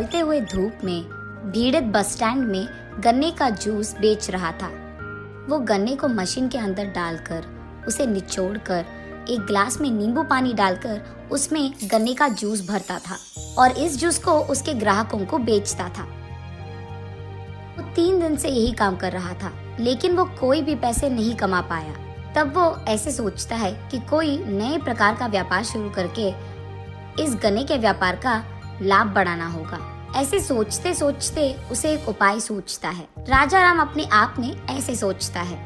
जलते हुए धूप में भीड़ित बस स्टैंड में गन्ने का जूस बेच रहा था। वो गन्ने को मशीन के अंदर डालकर उसे निचोड़कर एक ग्लास में नींबू पानी डालकर उसमें गन्ने का जूस भरता था और इस जूस को उसके ग्राहकों को बेचता था। वो 3 दिन से यही काम कर रहा था, लेकिन वो कोई भी पैसे नहीं कमा पाया। तब वो ऐसे सोचता है कि कोई नए प्रकार का व्यापार शुरू करके इस गन्ने के व्यापार का लाभ बढ़ाना होगा। ऐसे सोचते सोचते उसे एक उपाय सूझता है। राजा राम अपने आप में ऐसे सोचता है,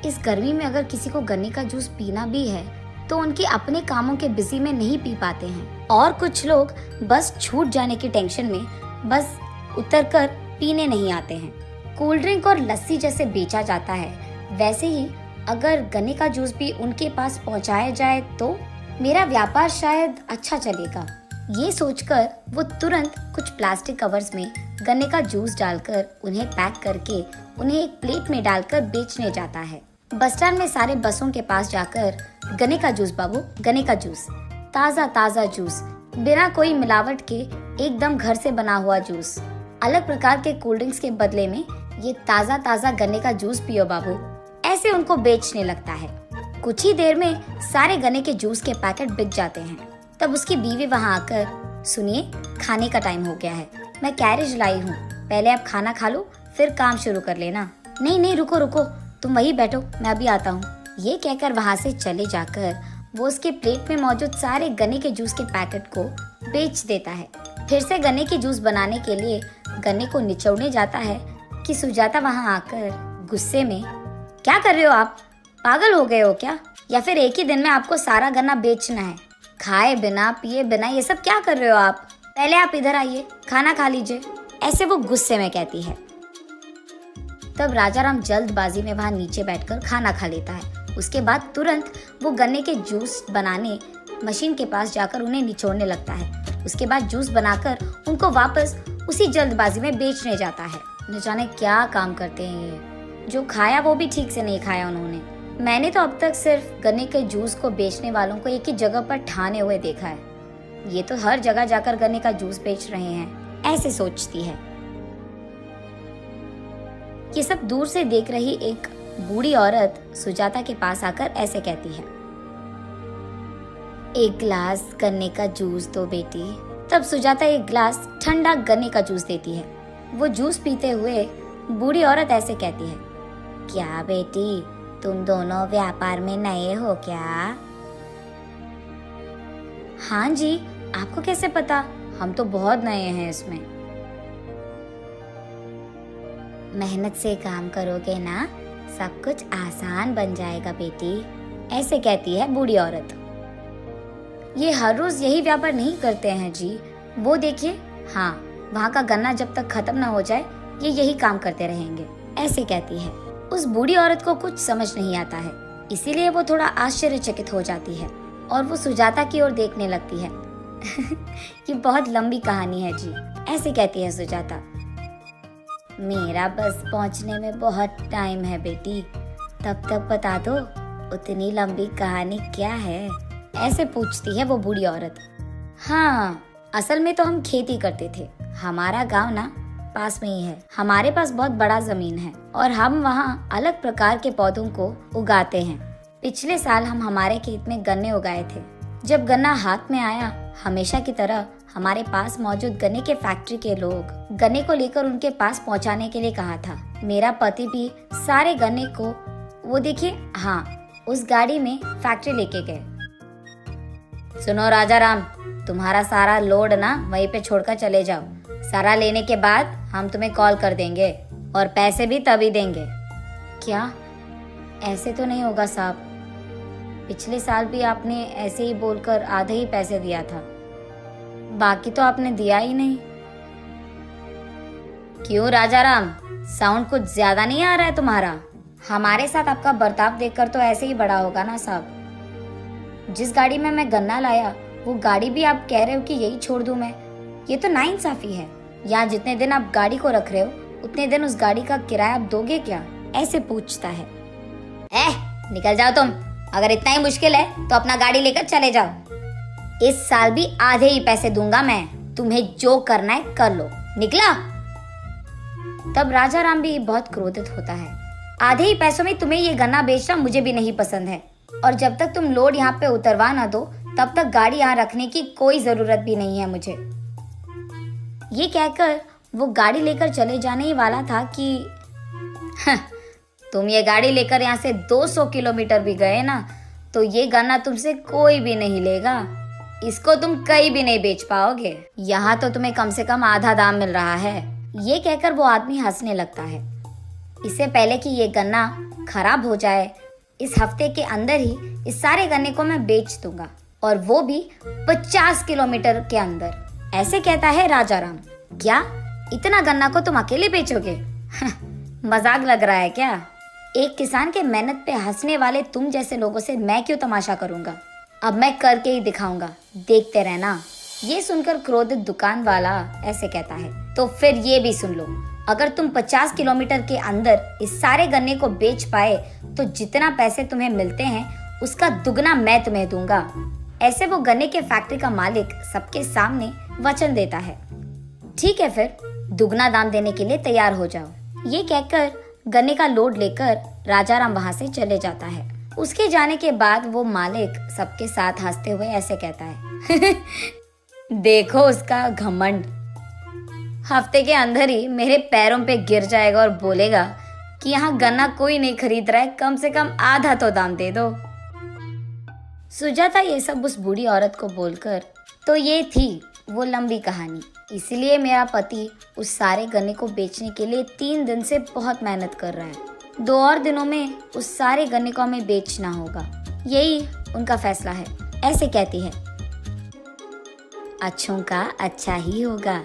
इस गर्मी में अगर किसी को गन्ने का जूस पीना भी है तो उनके अपने कामों के बिजी में नहीं पी पाते हैं, और कुछ लोग बस छूट जाने की टेंशन में बस उतरकर पीने नहीं आते हैं। कोल्ड ड्रिंक और लस्सी जैसे बेचा जाता है, वैसे ही अगर गन्ने का जूस भी उनके पास पहुंचाया जाए तो मेरा व्यापार शायद अच्छा चलेगा। ये सोचकर वो तुरंत कुछ प्लास्टिक कवर्स में गन्ने का जूस डालकर उन्हें पैक करके उन्हें एक प्लेट में डालकर बेचने जाता है। बस स्टैंड में सारे बसों के पास जाकर, गन्ने का जूस बाबू, गन्ने का जूस, ताज़ा ताज़ा जूस, बिना कोई मिलावट के एकदम घर से बना हुआ जूस, अलग प्रकार के कोल्ड ड्रिंक्स के बदले में ये ताज़ा ताज़ा गन्ने का जूस पियो बाबू, ऐसे उनको बेचने लगता है। कुछ ही देर में सारे गन्ने के जूस के पैकेट बिक जाते हैं। तब उसकी बीवी वहाँ आकर, सुनिए, खाने का टाइम हो गया है, मैं कैरेज लाई हूँ, पहले आप खाना खा लो फिर काम शुरू कर लेना। नहीं नहीं, रुको रुको, तुम वही बैठो, मैं अभी आता हूँ। ये कहकर वहाँ से चले जाकर वो उसके प्लेट में मौजूद सारे गन्ने के जूस के पैकेट को बेच देता है। फिर से गन्ने के जूस बनाने के लिए गन्ने को निचोड़ने जाता है कि सुजाता वहाँ आकर गुस्से में, क्या कर रहे हो आप, पागल हो गए हो क्या, या फिर एक ही दिन में आपको सारा गन्ना बेचना है? खाए बिना पिए बिना ये सब क्या कर रहे हो आप, पहले आप इधर आइए, खाना खा लीजिए, ऐसे वो गुस्से में कहती है। तब राजा राम जल्दबाजी में वहाँ नीचे बैठकर खाना खा लेता है। उसके बाद तुरंत वो गन्ने के जूस बनाने मशीन के पास जाकर उन्हें निचोड़ने लगता है। उसके बाद जूस बनाकर उनको वापस उसी जल्दबाजी में बेचने जाता है। न जाने क्या काम करते हैं ये, जो खाया वो भी ठीक से नहीं खाया उन्होंने। मैंने तो अब तक सिर्फ गन्ने के जूस को बेचने वालों को एक ही जगह पर ठाने हुए देखा है, ये तो हर जगह जाकर गन्ने का जूस बेच रहे हैं, ऐसे सोचती है। ये सब दूर से देख रही एक बूढ़ी औरत सुजाता के पास आकर ऐसे कहती है, एक गिलास गन्ने का जूस दो बेटी। तब सुजाता एक गिलास ठंडा गन्ने का जूस देती है। वो जूस पीते हुए बूढ़ी औरत ऐसे कहती है, क्या बेटी, तुम दोनों व्यापार में नए हो क्या? हाँ जी, आपको कैसे पता, हम तो बहुत नए हैं इसमें। मेहनत से काम करोगे ना, सब कुछ आसान बन जाएगा बेटी, ऐसे कहती है बूढ़ी औरत। ये हर रोज यही व्यापार नहीं करते हैं जी, वो देखिए, हाँ, वहाँ का गन्ना जब तक खत्म ना हो जाए ये यही काम करते रहेंगे, ऐसे कहती है। उस बूढ़ी औरत को कुछ समझ नहीं आता है, इसीलिए वो थोड़ा आश्चर्यचकित हो जाती है और वो सुजाता की ओर देखने लगती है। ये बहुत लंबी कहानी है जी, ऐसे कहती है सुजाता। मेरा बस पहुंचने में बहुत टाइम है बेटी, तब तक बता दो उतनी लंबी कहानी क्या है, ऐसे पूछती है वो बूढ़ी औरत। हाँ, असल में तो हम खेती करते थे, हमारा गांव ना पास में ही है, हमारे पास बहुत बड़ा जमीन है और हम वहाँ अलग प्रकार के पौधों को उगाते हैं। पिछले साल हम हमारे खेत में गन्ने उगाए थे। जब गन्ना हाथ में आया, हमेशा की तरह हमारे पास मौजूद गन्ने के फैक्ट्री के लोग गन्ने को लेकर उनके पास पहुँचाने के लिए कहा था। मेरा पति भी सारे गन्ने को, वो देखिए, हाँ, उस गाड़ी में फैक्ट्री लेके गए। सुनो राजा राम, तुम्हारा सारा लोड ना वहीं पे छोड़कर चले जाओ, सारा लेने के बाद हम तुम्हें कॉल कर देंगे और पैसे भी तभी देंगे। क्या? ऐसे तो नहीं होगा साहब, पिछले साल भी आपने ऐसे ही बोलकर आधे ही पैसे दिया था, बाकी तो आपने दिया ही नहीं। क्यों राजा राम, साउंड कुछ ज्यादा नहीं आ रहा है तुम्हारा? हमारे साथ आपका बर्ताव देखकर तो ऐसे ही बड़ा होगा ना साहब। जिस गाड़ी में मैं गन्ना लाया वो गाड़ी भी आप कह रहे हो कि यही छोड़ दूं मैं, ये तो नाइंसाफी है। यहाँ जितने दिन आप गाड़ी को रख रहे हो उतने दिन उस गाड़ी का किराया आप दोगे क्या, ऐसे पूछता है। निकल जाओ तुम, अगर इतना ही मुश्किल है तो अपना गाड़ी लेकर चले जाओ। इस साल भी आधे ही पैसे दूंगा मैं, तुम्हें जो करना है कर लो, निकला। तब राजा राम भी बहुत क्रोधित होता है। आधे ही पैसों में तुम्हें ये गन्ना बेचना मुझे भी नहीं पसंद है, और जब तक तुम लोड यहाँ पे उतरवा ना दो तब तक गाड़ी यहाँ रखने की कोई जरूरत भी नहीं है मुझे। ये कहकर वो गाड़ी लेकर चले जाने ही वाला था कि तुम ये गाड़ी लेकर यहाँ से 200 किलोमीटर भी गए ना तो ये गन्ना तुमसे कोई भी नहीं लेगा। इसको तुम कहीं भी नहीं बेच पाओगे। यहाँ तो तुम्हें कम से कम आधा दाम मिल रहा है। ये कहकर वो आदमी हंसने लगता है। इससे पहले कि ये गन्ना खराब हो जाए, इस हफ्ते के अंदर ही इस सारे गन्ने को मैं बेच दूंगा, और वो भी 50 किलोमीटर के अंदर। ऐसे कहता है राजा राम। क्या इतना गन्ना को तुम अकेले बेचोगे? मजाक लग रहा है क्या? एक किसान के मेहनत पे हंसने वाले तुम जैसे लोगों से मैं क्यों तमाशा करूंगा? अब मैं करके ही दिखाऊंगा, देखते रहना। ये सुनकर क्रोधित दुकान वाला ऐसे कहता है, तो फिर ये भी सुन लो, अगर तुम 50 किलोमीटर के अंदर इस सारे गन्ने को बेच पाए तो जितना पैसे तुम्हें मिलते हैं उसका दुगना मैं तुम्हें दूंगा। ऐसे वो गन्ने के फैक्ट्री का मालिक सबके सामने वचन देता है। ठीक है, फिर दुगना दाम देने के लिए तैयार हो जाओ। ये कहकर गन्ने का लोड लेकर राजा राम वहां से चले जाता है। उसके जाने के बाद वो मालिक सबके साथ हंसते हुए ऐसे कहता है देखो उसका घमंड, हफ्ते के अंदर ही मेरे पैरों पे गिर जाएगा और बोलेगा कि यहाँ गन्ना कोई नहीं खरीद रहा है, कम से कम आधा तो दाम दे दो। सुजाता ये सब उस बूढ़ी औरत को बोलकर, तो ये थी वो लंबी कहानी। इसलिए मेरा पति उस सारे गन्ने को बेचने के लिए 3 दिन से बहुत मेहनत कर रहा है। 2 और दिनों में उस सारे गन्ने को हमें बेचना होगा, यही उनका फैसला है। ऐसे कहती है, अच्छों का अच्छा ही होगा।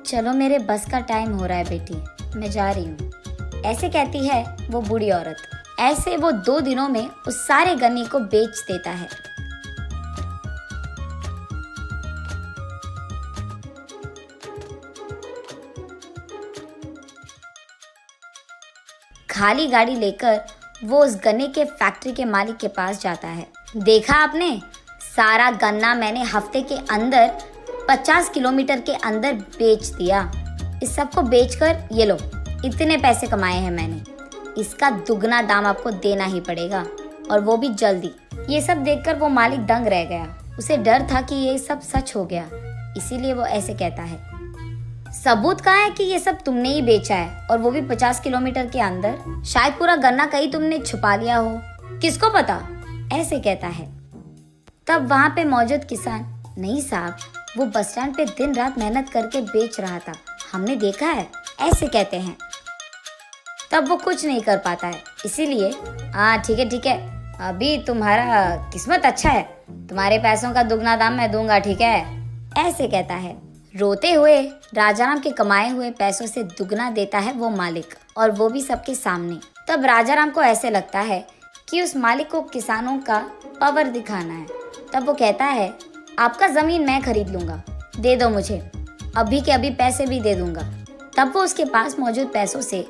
चलो मेरे बस का टाइम हो रहा है बेटी, मैं जा रही हूँ। ऐसे कहती है वो बूढ़ी औरत। ऐसे वो 2 दिनों में उस सारे गन्ने को बेच देता है। खाली गाड़ी लेकर वो उस गन्ने के फैक्ट्री के मालिक के पास जाता है। देखा आपने, सारा गन्ना मैंने हफ्ते के अंदर 50 किलोमीटर के अंदर बेच दिया। इस सब को बेचकर ये लो, इतने पैसे कमाए हैं मैंने। इसका दुगना दाम आपको देना ही पड़ेगा, और वो भी जल्दी। ये सब देखकर वो मालिक दंग रह गया। उसे डर था कि ये सब सच हो गया, इसीलिए वो ऐसे कहता है, सबूत कहाँ है कि ये सब तुमने ही बेचा है, और वो भी 50 किलोमीटर के अंदर? शायद पूरा गन्ना कहीं तुमने छुपा लिया हो, किसको पता? ऐसे कहता है। तब वहाँ पे मौजूद किसान, नहीं साहब, वो बस स्टैंड पे दिन रात मेहनत करके बेच रहा था, हमने देखा है। ऐसे कहते हैं। तब वो कुछ नहीं कर पाता है, इसीलिए हाँ ठीक है, अभी तुम्हारा किस्मत अच्छा है, तुम्हारे पैसों का दुगना दाम मैं दूंगा, ठीक है? ऐसे कहता है। रोते हुए राजा राम के कमाए हुए पैसों से दुगना देता है वो मालिक, और वो भी सबके सामने। तब राजा राम को ऐसे लगता है कि उस मालिक को किसानों का पावर दिखाना है। तब वो कहता है, आपका जमीन मैं खरीद लूंगा, दे दो मुझे, अभी के अभी पैसे भी दे दूंगा। तब वो उसके पास मौजूद पैसों से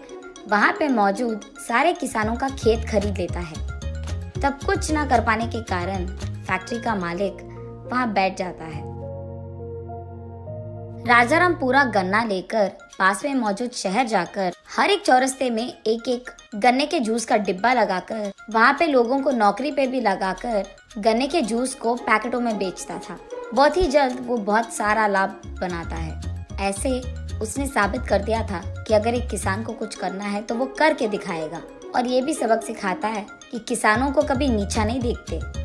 वहां पे मौजूद सारे किसानों का खेत खरीद लेता है। तब कुछ ना कर पाने के कारण फैक्ट्री का मालिक वहां बैठ जाता है। राजाराम पूरा गन्ना लेकर पास में मौजूद शहर जाकर हर एक चौरस्ते में एक एक गन्ने के जूस का डिब्बा लगाकर वहाँ पे लोगों को नौकरी पे भी लगाकर गन्ने के जूस को पैकेटों में बेचता था। बहुत ही जल्द वो बहुत सारा लाभ बनाता है। ऐसे उसने साबित कर दिया था कि अगर एक किसान को कुछ करना है तो वो करके दिखाएगा, और ये भी सबक सिखाता है कि किसानों को कभी नीचा नहीं देखते।